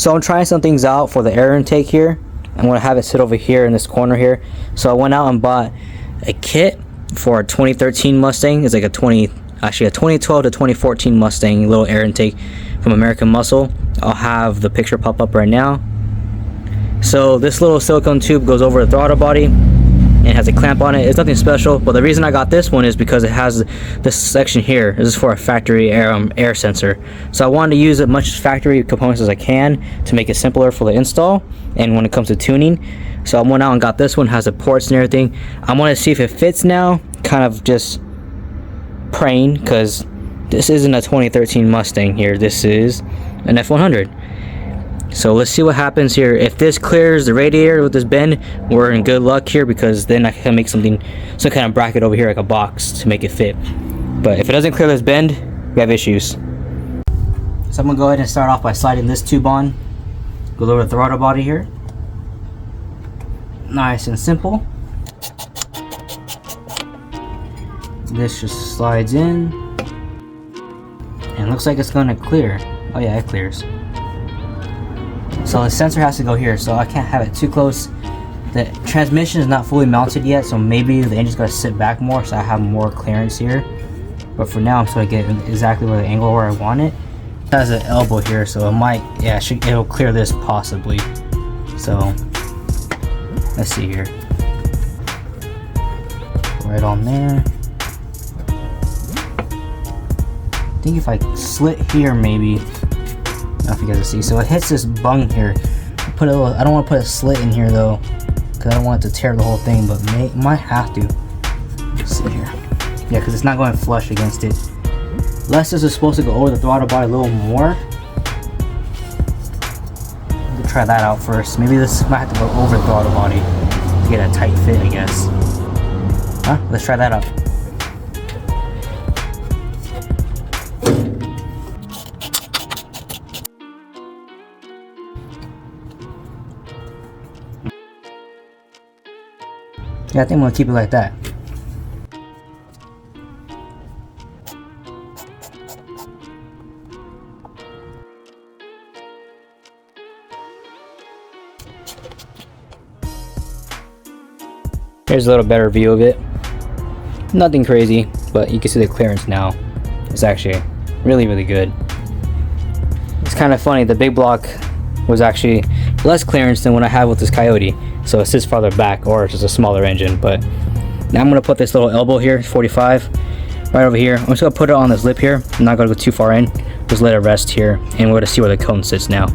So I'm trying some things out for the air intake here. I'm going to have it sit over here in this corner here. So I went out and bought a kit for a 2013 Mustang. It's like a 2012 to 2014 Mustang little air intake from American Muscle. I'll have the picture pop up right now. So this little silicone tube goes over the throttle body and has a clamp on it. It's nothing special, but the reason I got this one is because it has this section here. This is for a factory air sensor. So I wanted to use as much factory components as I can to make it simpler for the install and when it comes to tuning. So I went out and got this one, has the ports and everything. I want to see if it fits now, kind of just praying, because this isn't a 2013 Mustang here. This is an F100. So let's see what happens here. If this clears the radiator with this bend, we're in good luck here, because then I can make some kind of bracket over here, like a box, to make it fit. But if it doesn't clear this bend, we have issues. So I'm gonna go ahead and start off by sliding this tube on. Go over the throttle body here. Nice and simple. This just slides in. And it looks like it's gonna clear. Oh yeah, it clears. So the sensor has to go here, so I can't have it too close. The transmission is not fully mounted yet, so maybe the engine's gonna sit back more so I have more clearance here. But for now, I'm trying to get exactly where the angle where I want it. It has an elbow here, so it might, yeah, it'll clear this possibly. So let's see here. Right on there. I think if I slit here, maybe. I don't know if you guys can see. So it hits this bung here. I don't want to put a slit in here though, because I don't want it to tear the whole thing, but might have to. Let's see here. Yeah, because it's not going flush against it. Unless this is supposed to go over the throttle body a little more. We'll try that out first. Maybe this might have to go over the throttle body to get a tight fit, I guess. Huh? Let's try that out. Yeah, I think I'm gonna keep it like that. Here's a little better view of it. Nothing crazy, but you can see the clearance now. It's actually really, really good. It's kind of funny, the big block was actually less clearance than what I have with this Coyote. So it sits farther back, or it's just a smaller engine. But now I'm gonna put this little elbow here, 45, right over here. I'm just gonna put it on this lip here. I'm not gonna go too far in. Just let it rest here, and we're gonna see where the cone sits now.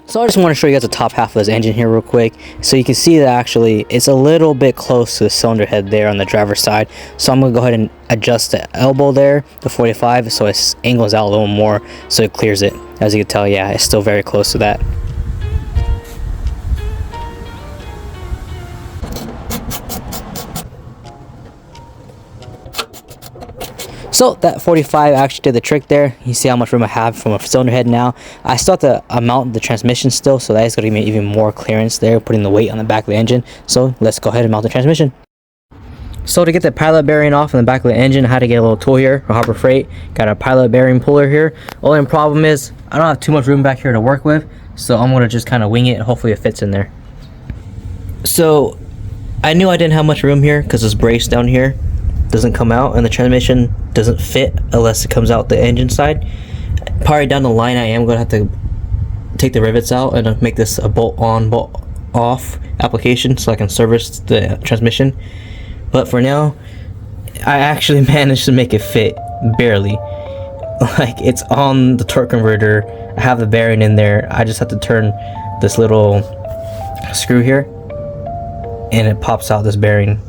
So I just want to show you guys the top half of this engine here real quick, so you can see that actually it's a little bit close to the cylinder head there on the driver's side. So I'm going to go ahead and adjust the elbow there, the 45, so it angles out a little more so it clears it. As you can tell, yeah, it's still very close to that. So that 45 actually did the trick there. You see how much room I have from a cylinder head now. I still have to mount the transmission still, so that is going to give me even more clearance there, putting the weight on the back of the engine. So let's go ahead and mount the transmission. So to get the pilot bearing off in the back of the engine, I had to get a little tool here for Harbor Freight. Got a pilot bearing puller here. Only problem is I don't have too much room back here to work with, so I'm going to just kind of wing it and hopefully it fits in there. So I knew I didn't have much room here because this brace down here doesn't come out, and the transmission doesn't fit unless it comes out the engine side. Probably down the line I am going to have to take the rivets out and make this a bolt on bolt off application so I can service the transmission. But for now, I actually managed to make it fit barely. Like, it's on the torque converter. I have the bearing in there. I just have to turn this little screw here and it pops out this bearing.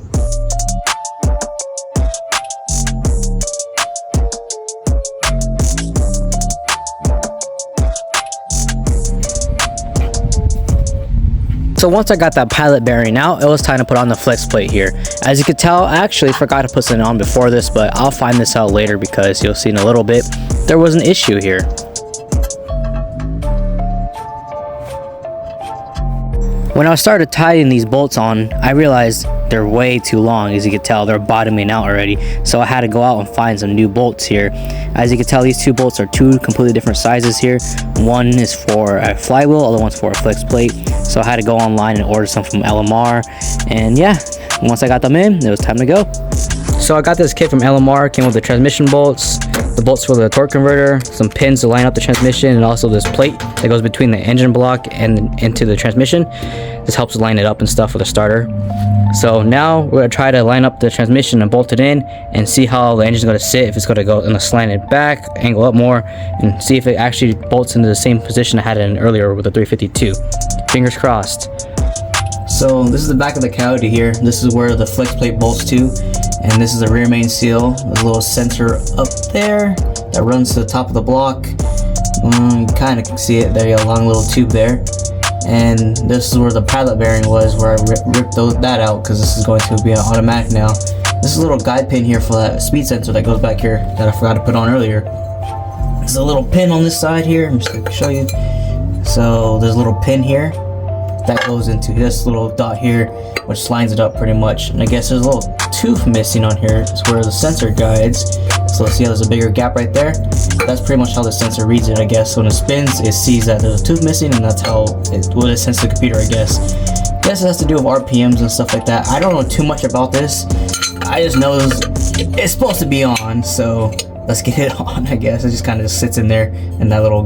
So once I got that pilot bearing out, it was time to put on the flex plate here. As you can tell, I actually forgot to put something on before this, but I'll find this out later because you'll see in a little bit. there was an issue here. When I started tying these bolts on, I realized they're way too long. As you can tell, they're bottoming out already. So I had to go out and find some new bolts here. As you can tell, these two bolts are two completely different sizes here. One is for a flywheel, other one's for a flex plate. So I had to go online and order some from LMR. And yeah, once I got them in, it was time to go. So I got this kit from LMR, came with the transmission bolts, the bolts for the torque converter, some pins to line up the transmission, and also this plate that goes between the engine block and into the transmission. This helps line it up and stuff with the starter. So now we're gonna try to line up the transmission and bolt it in and see how the engine's gonna sit, if it's gonna go in a slanted back, angle up more, and see if it actually bolts into the same position I had it in earlier with the 352. Fingers crossed. So this is the back of the Coyote here. This is where the flex plate bolts to, and this is the rear main seal. There's a little sensor up there that runs to the top of the block. You kind of can see it there, a long little tube there. And this is where the pilot bearing was, where I ripped that out because this is going to be an automatic now. This is a little guide pin here for that speed sensor that goes back here that I forgot to put on earlier. There's a little pin on this side here. I'm just going to show you. So there's a little pin here that goes into this little dot here, which lines it up pretty much. And I guess there's a little tooth missing on here. It's where the sensor guides. So see how there's a bigger gap right there? That's pretty much how the sensor reads it, I guess. When it spins, it sees that there's a tooth missing, and that's how it sends to the computer, I guess. I guess it has to do with RPMs and stuff like that. I don't know too much about this. I just know it's supposed to be on, so let's get it on, I guess. It just kind of sits in there, and that little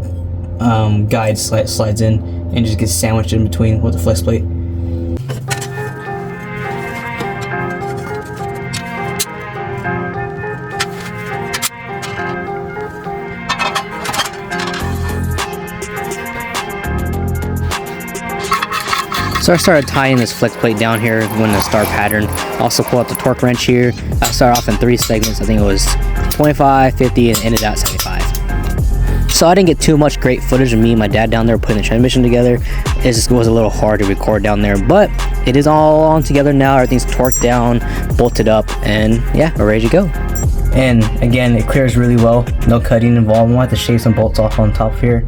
guide slides in and just gets sandwiched in between with the flex plate. So I started tying this flex plate down here in the star pattern. Also pull out the torque wrench here. I started off in 3 segments. I think it was 25, 50, and ended out 75. So I didn't get too much great footage of me and my dad down there putting the transmission together. It just was a little hard to record down there, but it is all on together now. Everything's torqued down, bolted up, and yeah, we're ready to go. And again, it clears really well. No cutting involved. I'm going to have to shave some bolts off on top here.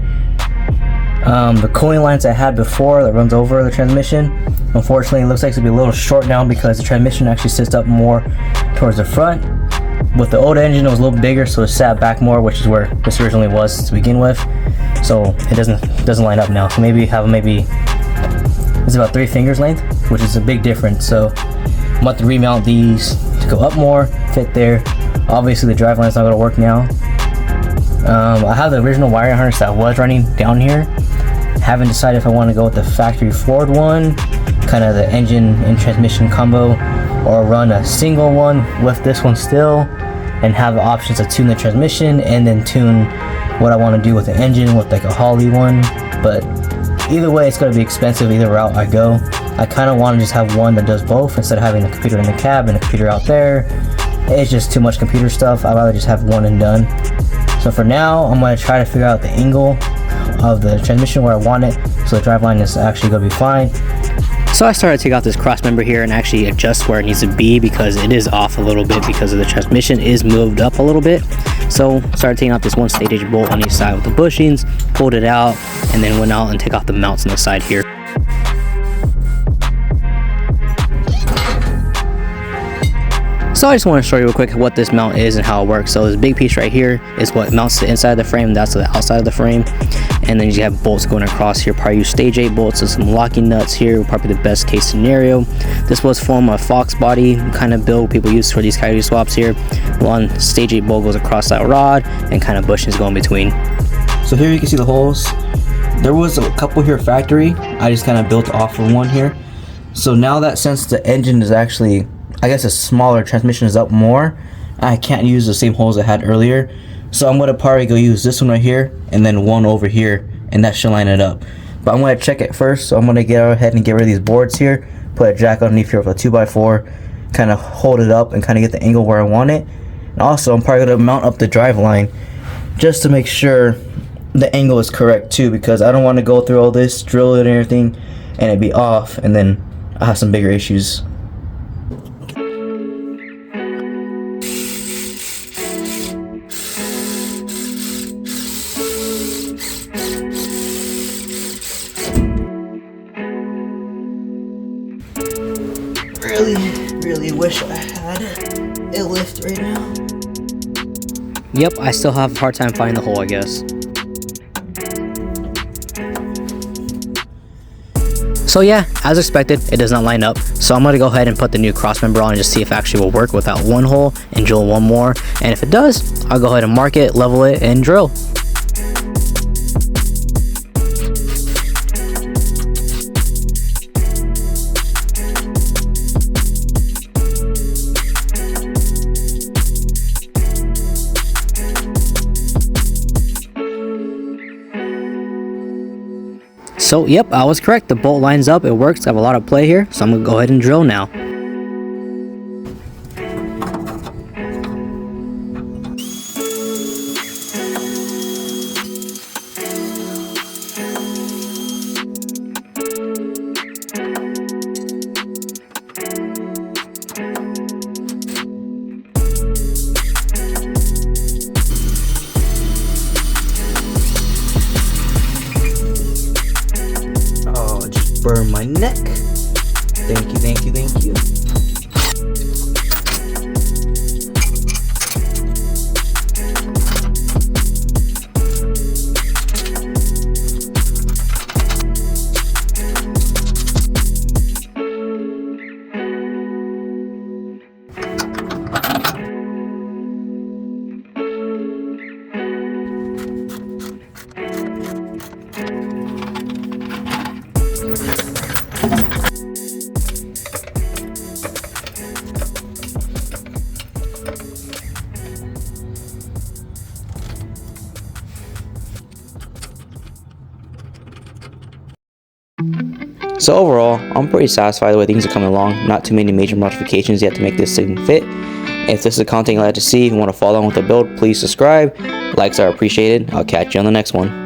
The cooling lines I had before that runs over the transmission, unfortunately it looks like it's gonna be a little short now because the transmission actually sits up more towards the front. With the old engine it was a little bigger, so it sat back more, which is where this originally was to begin with. So it doesn't line up now. So maybe it's about 3 fingers length, which is a big difference. So I'm about to remount these to go up more, fit there. Obviously the driveline is not gonna work now. I have the original wiring harness that was running down here. Haven't decided if I want to go with the factory Ford one, kind of the engine and transmission combo, or run a single one with this one still and have the options to tune the transmission and then tune what I want to do with the engine with like a Holly one. But either way, it's going to be expensive either route I go. I kind of want to just have one that does both instead of having a computer in the cab and a computer out there. It's just too much computer stuff. I'd rather just have one and done. So for now, I'm going to try to figure out the angle of the transmission where I want it, so the driveline is actually going to be fine. So I started to take out this Crossmember here and actually adjust where it needs to be because it is off a little bit because of the transmission is moved up a little bit. So started taking out this 1 stage edge bolt on each side with the bushings, pulled it out, and then went out and took out the mounts on the side here. So I just want to show you real quick what this mount is and how it works. So this big piece right here is what mounts the inside of the frame, that's the outside of the frame. And then you have bolts going across here. Probably use stage 8 bolts and some locking nuts here, probably the best case scenario. This was from a Fox body kind of build people use for these Coyote swaps here. One stage 8 bolt goes across that rod and kind of bushings go in between. So here you can see the holes. There was a couple here factory. I just kind of built off of one here. So now that since the engine is actually, I guess a smaller transmission is up more, I can't use the same holes I had earlier. So I'm gonna probably go use this one right here and then one over here, and that should line it up. But I'm gonna check it first, so I'm gonna get ahead and get rid of these boards here, put a jack underneath here with a 2x4, kind of hold it up and kind of get the angle where I want it. And also I'm probably gonna mount up the driveline just to make sure the angle is correct too, because I don't want to go through all this, drill it and everything, and it be off, and then I have some bigger issues. really wish I had a lift right now. Yep, I still have a hard time finding the hole, I guess. So yeah, as expected, it does not line up. So I'm going to go ahead and put the new Crossmember on and just see if it actually will work without one hole and drill one more. And if it does, I'll go ahead and mark it, level it, and drill. So yep, I was correct. The bolt lines up, it works. I have a lot of play here, so I'm gonna go ahead and drill now. Burn my neck. Thank you, thank you, thank you. So overall, I'm pretty satisfied the way things are coming along. Not too many major modifications yet to make this thing fit. If this is the content you'd like to see and want to follow on with the build, please subscribe. Likes are appreciated. I'll catch you on the next one.